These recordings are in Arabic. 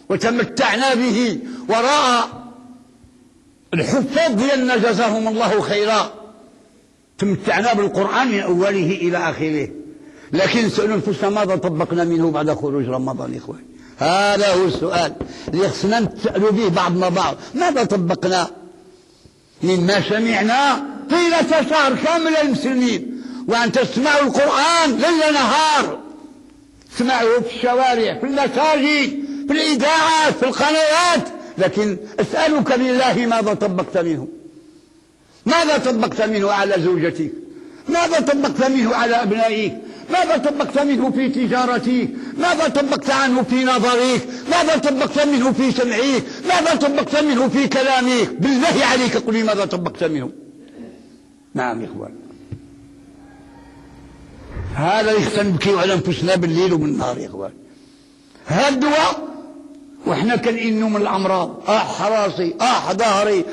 وتمتعنا به وراء الحفاظ ديالنا جزاهم الله خيرا. تمتعنا بالقرآن من أوله إلى آخره، لكن نسأل أنفسنا ماذا طبقنا منه بعد خروج رمضان يا إخواني؟ هذا هو السؤال اللي خصنا نسأل به بعضنا بعض. ماذا طبقنا مما سمعنا طيلة شهر كامل المسلمين؟ وأن تسمعوا القرآن ليل نهار، تسمعوه في الشوارع، في المساجد، في الإذاعات، في القنوات، لكن أسألك بالله ماذا طبقت منه؟ ماذا طبقت منه على زوجتك؟ ماذا طبقت منه على أبنائك؟ ماذا طبقت منه في تجارتك؟ ماذا طبقت عنه في نظرك؟ ماذا طبقت منه في سمعك؟ ماذا طبقت منه في كلامك؟ بالله عليك قل لي ماذا طبقت منه؟ نعم يا إخوان، هذا يخصنا نبكي على أنفسنا بالليل وبالنهار يا إخوان. هذا الدواء وإحنا كنئنوا من الأمراض، راسي، ظهري،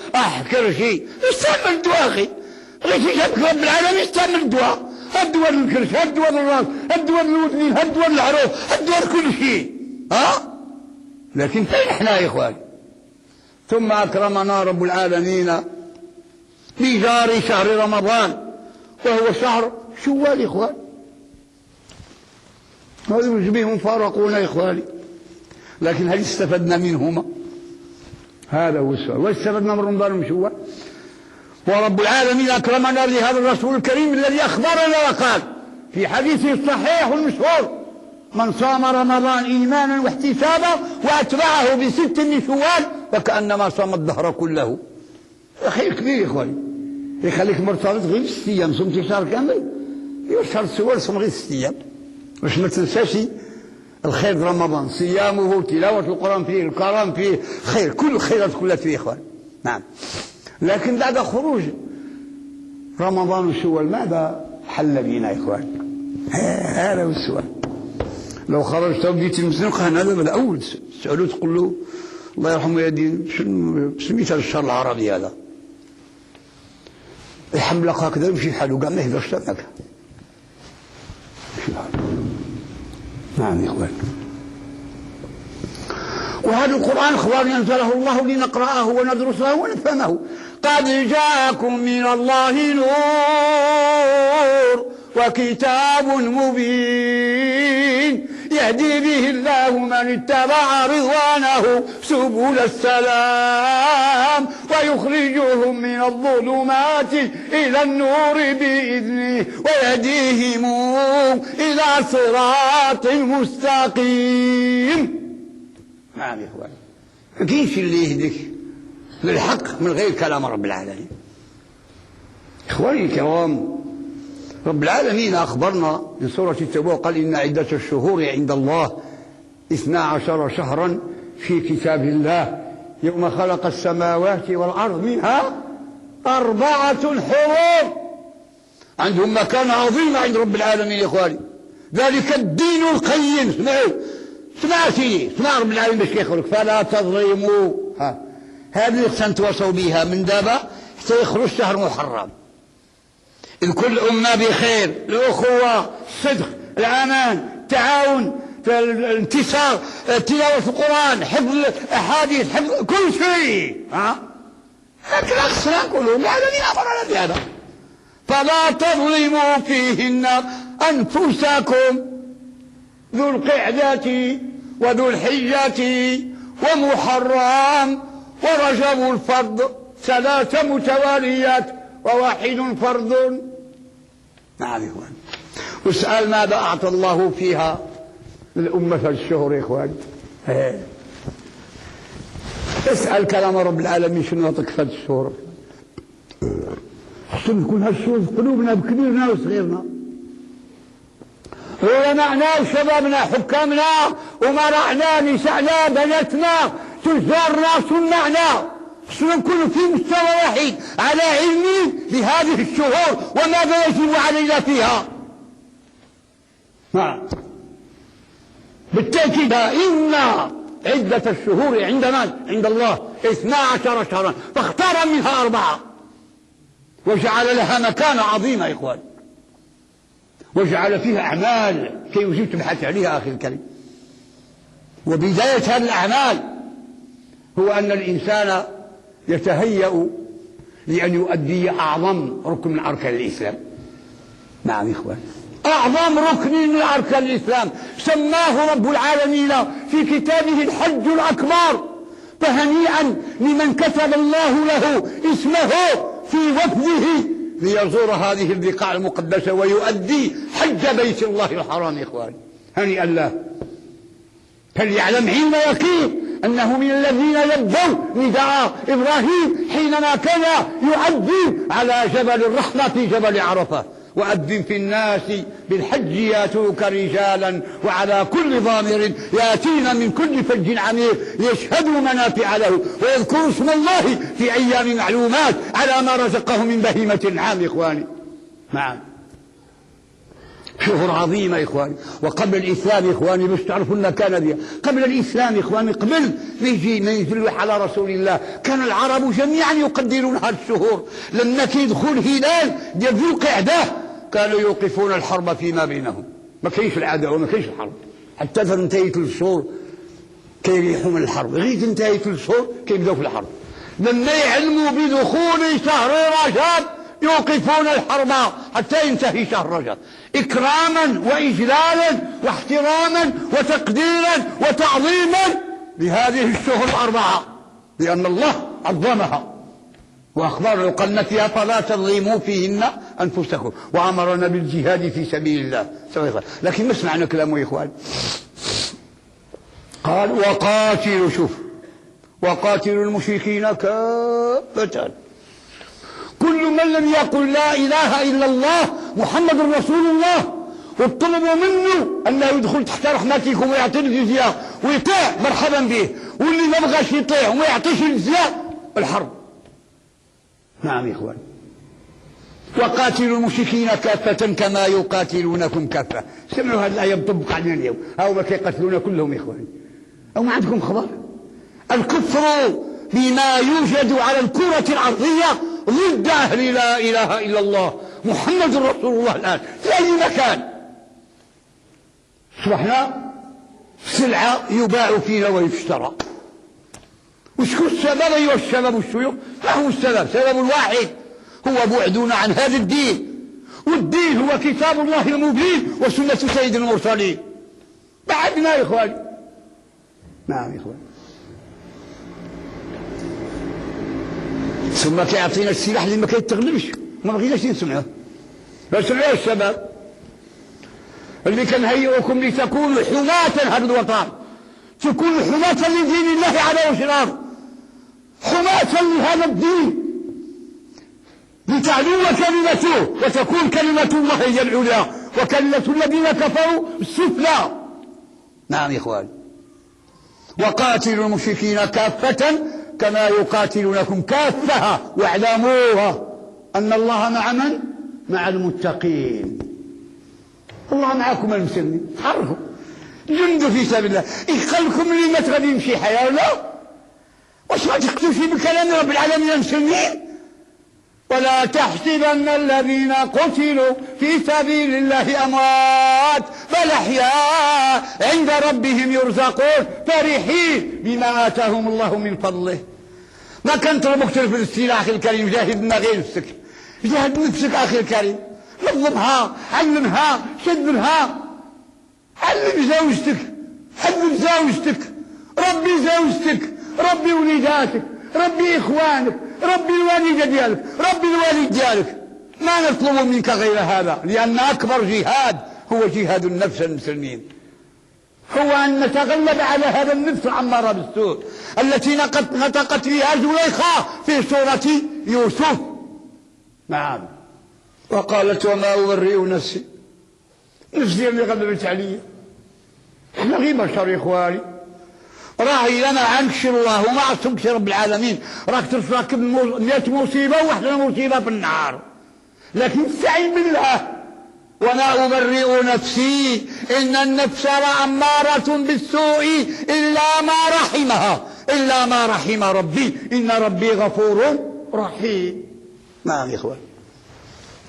كرشي، استعمل الدواء أخي، غير شافك رب العالمين استعمل الدواء. الدواء للكرش، الدواء للراس، الدواء للودنين، الدواء للعروق، الدواء لكل شيء. لكن فين احنا يا إخوان؟ ثم أكرمنا رب العالمين بجار شهر رمضان، وهو شهر شوال يا إخوان. هذا بهم فارقونا يا إخواني، لكن هل استفدنا منهما؟ هذا هو السؤال. واستفدنا من رمضان وشوال؟ ورب العالمين أكرمنا بهذا الرسول الكريم الذي أخبرنا وقال في حديثه الصحيح المشهور: من صام رمضان إيمانا واحتسابا وأتبعه بست من شوال فكأنما صام الدهر كله. خير كبير يا إخواني، يخليك مرتبط غير 6 أيام، صمتي شهر كامل، شهر شوال صم غير 6 أيام. باش ما تنساش الخير رمضان، صيامه، تلاوة القرآن فيه، الكرام فيه، خير، كل الخيرات كلها فيه يا إخوان. نعم. لكن بعد خروج رمضان وشوال ماذا حل بنا يا إخوان؟ هذا هو السؤال. لو خرجت وبديت المسلم هذا من أول تسألوه تقول له الله يرحمه يا دين سميت هذا الشهر العربي هذا يحملق هكذا يمشي حاله كاع ما يهدرش معك. نعم يا إخوان. وهذا القرآن أخبار أنزله الله لنقرأه وندرسه ونفهمه. قد جاءكم من الله نور وكتاب مبين يهدي به الله من اتبع رضوانه سبل السلام ويخرجهم من الظلمات إلى النور بإذنه ويهديهم إلى صراط مستقيم. نعم يا إخوان، ما كاينش اللي يهديك للحق من غير كلام رب العالمين. إخواني الكرام، رب العالمين أخبرنا في سورة التوبة قال: إن عدة الشهور عند الله 12 شهرا في كتاب الله يوم خلق السماوات والأرض منها 4 حرم. عندهم مكان عظيم عند رب العالمين يا إخواني، ذلك الدين القيم. اسمعوا اسمع سيدي، اسمع رب العالمين باش كيخرج: فلا تظلموا. هذه اللي خصنا نتواصوا بها من دابا حتى يخرج شهر محرم. الكل أمة بخير، الأخوة، الصدق، الأمان، التعاون، الانتصار، تلاوة القرآن، حفظ الأحاديث، حفظ كل شيء. هكذا خصنا نقولوا. العالمين أمرنا بهذا: فلا تظلموا فيهن أنفسكم. ذو القعدة وذو الحجة ومحرم ورجب الفرض 3 متواليات وواحد فرض. نعم يا إخوان. واسأل ماذا أعطى الله فيها للأمة في الشهور يا إخوان. اسأل كلام رب العالمين شنو يعطيك في الشهور. خصنا نكون هالشهور في قلوبنا بكبيرنا وصغيرنا، علماءنا وشبابنا، حكامنا ومرأنا، نسائنا، بناتنا، تجارنا، صناعنا، خصنا نكون في مستوى واحد على علم بهذه الشهور وماذا يجب علينا فيها. نعم بالتأكيد إن عدة الشهور عندنا عند الله 12 شهرا فاختار منها 4 وجعل لها مكانة عظيمة يا إخوان، وجعل فيها أعمال كي يجب تبحث عليها. أخي الكريم، وبداية هذه الأعمال هو أن الإنسان يتهيأ لأن يؤدي أعظم ركن من أركان الإسلام. نعم إخوان، أعظم ركن من أركان الإسلام سماه رب العالمين في كتابه الحج الأكبر، فهنيئا لمن كتب الله له اسمه في وفده ليزور هذه البقاع المقدسة ويؤدي حج بيت الله الحرام. إخواني هنيئا له، فليعلم علم يقين أنه من الذين لبوا نداء إبراهيم حينما كان يؤذن على جبل الرحمة في جبل عرفة: وأذن في الناس بالحج ياتوك رجالا وعلى كل ضامر ياتين من كل فج عميق ليشهدوا منافع له ويذكروا اسم الله في أيام معلومات على ما رزقهم من بهيمة الأنعام. إخواني نعم، شهور عظيمة إخواني. وقبل الإسلام إخواني باش تعرفوا لنا كان بها قبل الإسلام إخواني، قبل ما ينزل على رسول الله، كان العرب جميعا يقدرون هذه الشهور. لما كيدخل هلال ديال ذو القعدة كانوا يوقفون الحرب فيما بينهم، ما كاينش العداوة وما كاينش الحرب، حتى إذا انتهت الشهور كيريحوا من الحرب، غير انتهت الشهور كيبداو في الحرب. لما يعلموا بدخول شهر رجب يوقفون الحرب حتى ينتهي شهر رجب، إكراما وإجلالا واحتراما وتقديرا وتعظيما لهذه الشهور الأربعة، لأن الله عظمها وأخبرنا قالنا فيها: فلا تظلموا فيهن أنفسكم، وأمرنا بالجهاد في سبيل الله. لكن ما سمعنا كلامه يا إخوان. قال: وقاتلوا، شوف، وقاتلوا المشركين كافة. كل من لم يقل لا إله إلا الله محمد رسول الله واطلبوا منه أنه يدخل تحت رحمتكم ويعطي الجزية ويطيع مرحبا به، واللي ما بغاش يطيع وما يعطيش الجزية الحرب. نعم يا إخوان، وقاتلوا المشركين كافة كما يقاتلونكم كافة. سمعوا هذه الآية مطبقة علينا اليوم، هؤلاء كيقتلون كلهم يا إخواني، أو ما عندكم خبر؟ الكفر بما يوجد على الكرة الأرضية ضد أهل لا إله إلا الله محمد رسول الله الآن في أي مكان. أصبحنا سلعة يباع فينا ويشترى. وشكو السبب أيها الشباب والشيوخ؟ ما هو السبب؟ سبب واحد، هو بعدنا عن هذا الدين، والدين هو كتاب الله المبين وسنة سيد المرسلين. بعدنا يا إخواني. نعم يا إخواني. ثم كيعطينا السلاح اللي ما كيتغلبش، ما بغيناش نسمعه. فسمعوا الشباب اللي كنهيئكم لتكونوا حماة هذا الوطن، تكونوا حماة لدين الله على وجه الأرض، حماة لهذا الدين، لتعلو كلمته وتكون كلمة الله هي العليا وكلمة الذين كفروا السفلى. نعم يا إخوان، وقاتلوا المشركين كافة كما يقاتلونكم كافة واعلموها أن الله مع من؟ مع المتقين. الله معكم المسلمين، تحركوا جندوا في سبيل الله. يقلكم اللي ما تغادي يمشي حياة لا، واش ما تقتلوش بكلام رب العالمين المسلمين؟ ولا تحسبن الذين قتلوا في سبيل الله أموات بل أحياء عند ربهم يرزقون فرحين بما آتاهم الله من فضله. ما كنت مقتل في السلاح أخي الكريم، جاهد ما غير نفسك، جاهد نفسك أخي الكريم، نظمها، علمها، شدلها، علم زوجتك، حبب زوجتك، ربي زوجتك، ربي وليداتك، ربي إخوانك، ربي الوالدة ديالك، ربي الوالد ديالك. ما نطلب منك غير هذا، لأن أكبر جهاد هو جهاد النفس المسلمين، هو أن نتغلب على هذا النفس العمارة بالسوء التي نطقت فيها زليخا في سورة يوسف. نعم، وقالت: وما أبرئ نفسي، نفسي اللي غلبت علي. احنا غير بشر يا إخواني، راهي لنا عنكش الله وما عصمكش رب العالمين، راك تركب 100 مصيبة وواحدة مصيبة في النار، لكن استعين بالله. وما أبرئ نفسي إن النفس لأمارة بالسوء إلا ما رحمها، إلا ما رحم ربي إن ربي غفور رحيم. نعم يا إخوان،